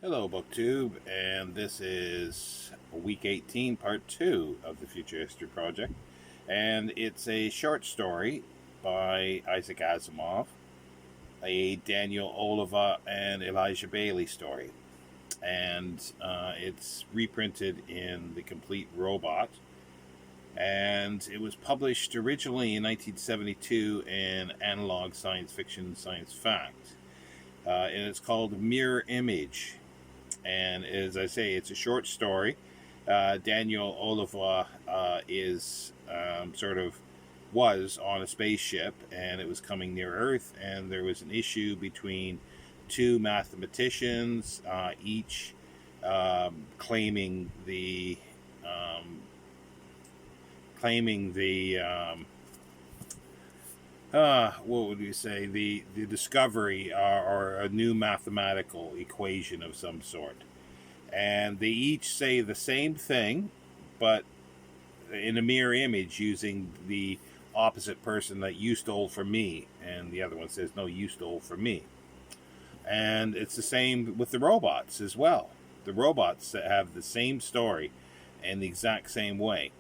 Hello, BookTube, and this is week 18, part 2 of the Future History Project. And it's a short story by Isaac Asimov, a Daniel Oliva and Elijah Bailey story. And it's reprinted in The Complete Robot. And it was published originally in 1972 in Analog Science Fiction Science Fact. And it's called Mirror Image. And as I say, it's a short story. Daniel Oliva is was on a spaceship, and it was coming near Earth, and there was an issue between two mathematicians, each claiming um, the what would you say, the discovery or a new mathematical equation of some sort, and they each say the same thing, but in a mirror image using the opposite person, that you stole from me, and the other one says, no, you stole from me. And it's the same with the robots as well. The robots have the same story in the exact same way.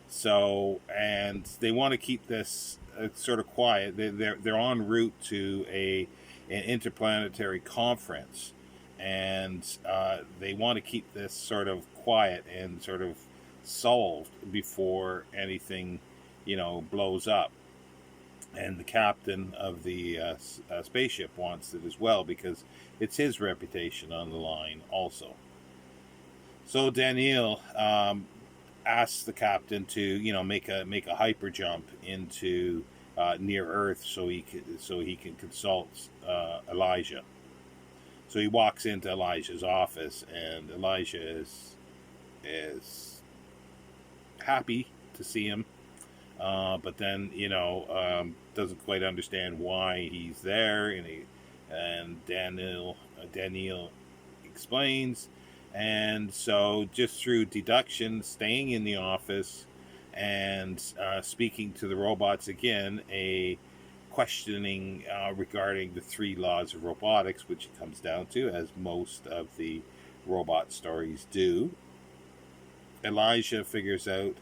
So, and they want to keep this sort of quiet. They're en route to an interplanetary conference, and they want to keep this sort of quiet and sort of solved before anything, blows up. And the captain of the spaceship wants it as well, because it's his reputation on the line also. So Daniel asks the captain to make a hyper jump into near Earth, so he can consult Elijah. So he walks into Elijah's office, and Elijah is happy to see him, but then doesn't quite understand why he's there, and Daniel explains. And so, just through deduction, staying in the office and speaking to the robots again, a questioning regarding the three laws of robotics, which it comes down to, as most of the robot stories do. Elijah figures out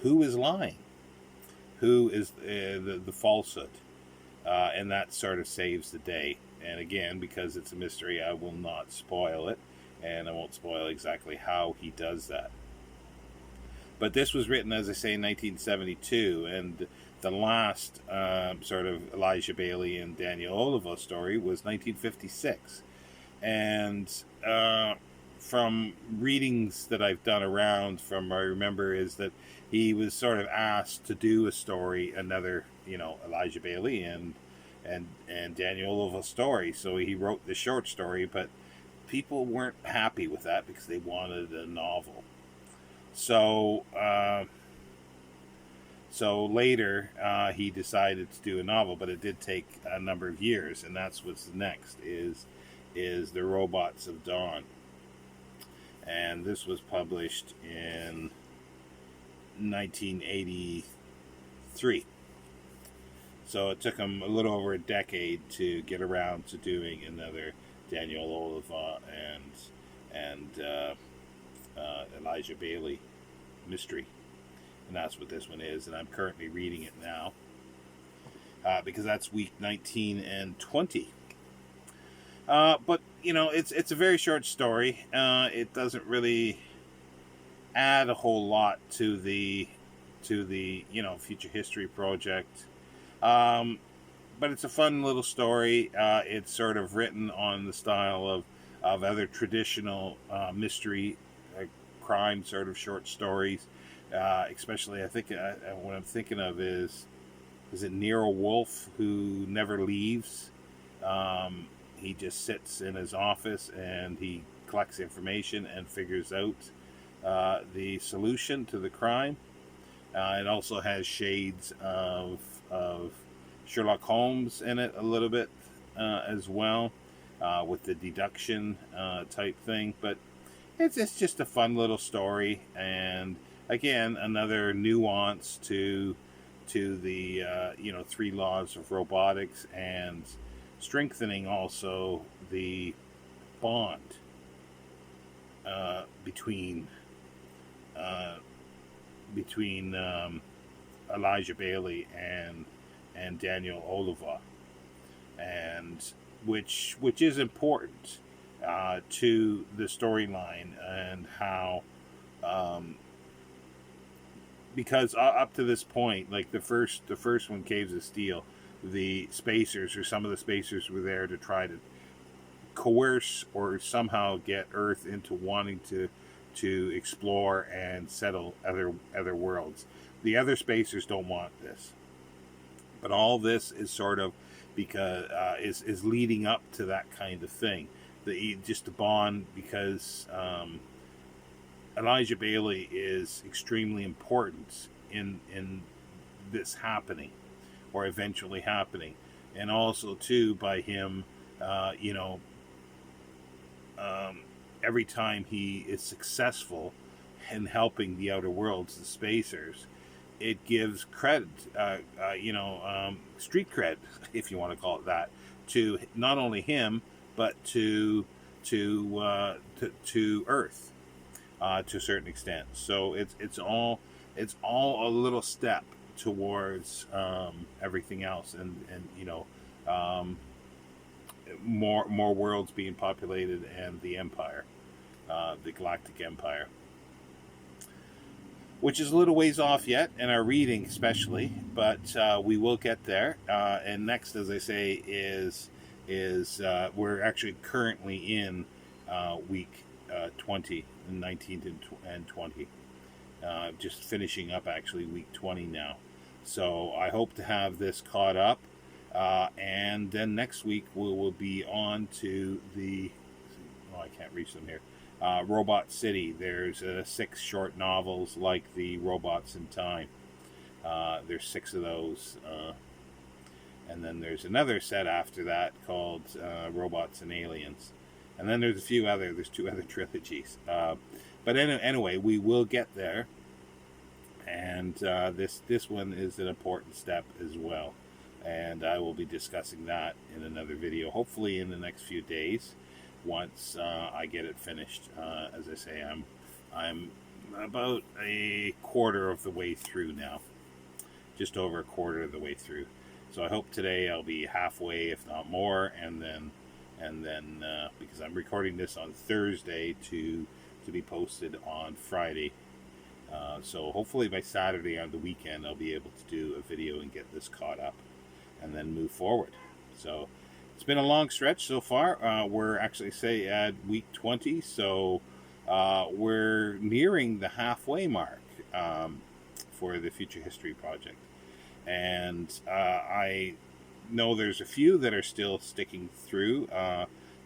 who is lying, who is the falsehood, and that sort of saves the day. And again, because it's a mystery, I will not spoil it, and I won't spoil exactly how he does that. But this was written, as I say, in 1972, and the last sort of Elijah Bailey and Daniel Oliva story was 1956. And from readings that I've done around, from I remember, is that he was sort of asked to do a story, another Elijah Bailey and Daniel Oliva story. So he wrote the short story, but people weren't happy with that because they wanted a novel. So later he decided to do a novel, but it did take a number of years, and that's what's next is The Robots of Dawn. And this was published in 1983. So it took him a little over a decade to get around to doing another Daniel Oliva and Elijah Bailey mystery. And that's what this one is. And I'm currently reading it now because that's week 19 and 20. But it's a very short story. It doesn't really add a whole lot to the Future History Project. But it's a fun little story. It's sort of written on the style of other traditional mystery, crime sort of short stories. Especially, I think what I'm thinking of is it Nero Wolfe, who never leaves. He just sits in his office and he collects information and figures out the solution to the crime. It also has shades of Sherlock Holmes in it a little bit as well, with the deduction type thing. But it's just a fun little story, and again, another nuance to the three laws of robotics, and strengthening also the bond between between Elijah Bailey and Daniel Oliva, and which is important to the storyline, and how because up to this point, like the first one, Caves of Steel, the spacers, or some of the spacers, were there to try to coerce or somehow get Earth into wanting to explore and settle other worlds. The other spacers don't want this, but all this is sort of because is leading up to that kind of thing. Just the bond, because Elijah Bailey is extremely important in this happening, or eventually happening, and also too by him, every time he is successful in helping the outer worlds, the spacers, it gives credit, street cred, if you want to call it that, to not only him but to Earth, to a certain extent. So it's all a little step towards everything else, and more worlds being populated, and the Empire, the Galactic Empire, which is a little ways off yet in our reading, especially, but we will get there. And next, as I say, is we're actually currently in week 20, 19 and 20. Just finishing up actually week 20 now. So I hope to have this caught up. And then next week we will be on to the, I can't reach them here, Robot City. There's 6 short novels like the Robots in Time. There's 6 of those. And then there's another set after that called Robots and Aliens. And then there's 2 other trilogies. But anyway, we will get there. And this one is an important step as well. And I will be discussing that in another video, hopefully in the next few days, once I get it finished. As I say, I'm about a quarter of the way through now, just over a quarter of the way through. So I hope today I'll be halfway, if not more, and then because I'm recording this on Thursday to be posted on Friday. So hopefully by Saturday on the weekend I'll be able to do a video and get this caught up, and then move forward. So it's been a long stretch so far. We're actually at week 20, so we're nearing the halfway mark for the Future History Project. And I know there's a few that are still sticking through,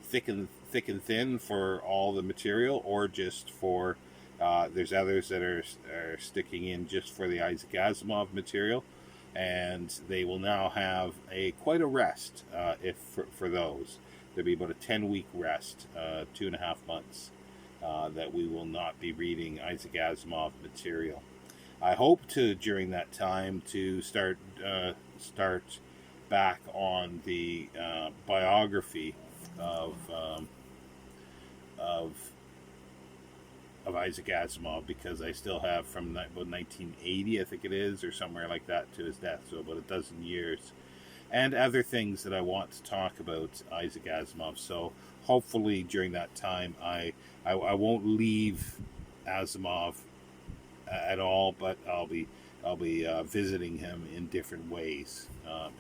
thick and thin for all the material, or just for there's others that are sticking in just for the Isaac Asimov material, and they will now have quite a rest for those. There'll be about a 10-week rest, 2.5 months, that we will not be reading Isaac Asimov material. I hope to, during that time, to start back on the biography of Isaac Asimov, because I still have from about 1980, I think it is, or somewhere like that, to his death, so about a dozen years, and other things that I want to talk about Isaac Asimov. So hopefully during that time I won't leave Asimov at all, but I'll be visiting him in different ways,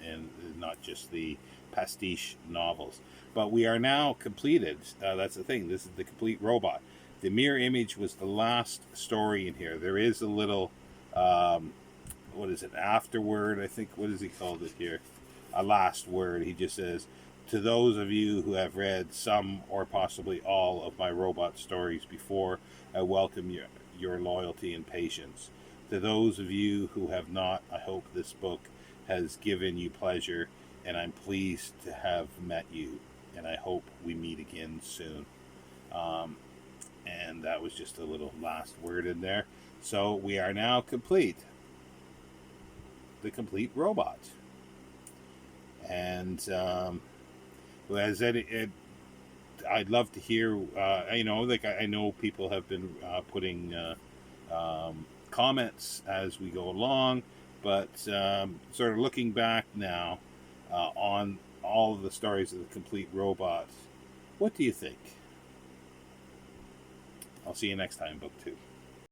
and not just the pastiche novels. But we are now completed. That's the thing. This is the complete robot. The Mirror Image was the last story in here. There is a little, what is it, afterword, I think. What does he call it here? A last word. He just says, to those of you who have read some or possibly all of my robot stories before, I welcome your loyalty and patience. To those of you who have not, I hope this book has given you pleasure, and I'm pleased to have met you, and I hope we meet again soon. And that was just a little last word in there. So we are now complete. The complete robot. And as it I'd love to hear. Like I know people have been putting comments as we go along, but sort of looking back now on all of the stories of the complete robots, what do you think? I'll see you next time, book 2.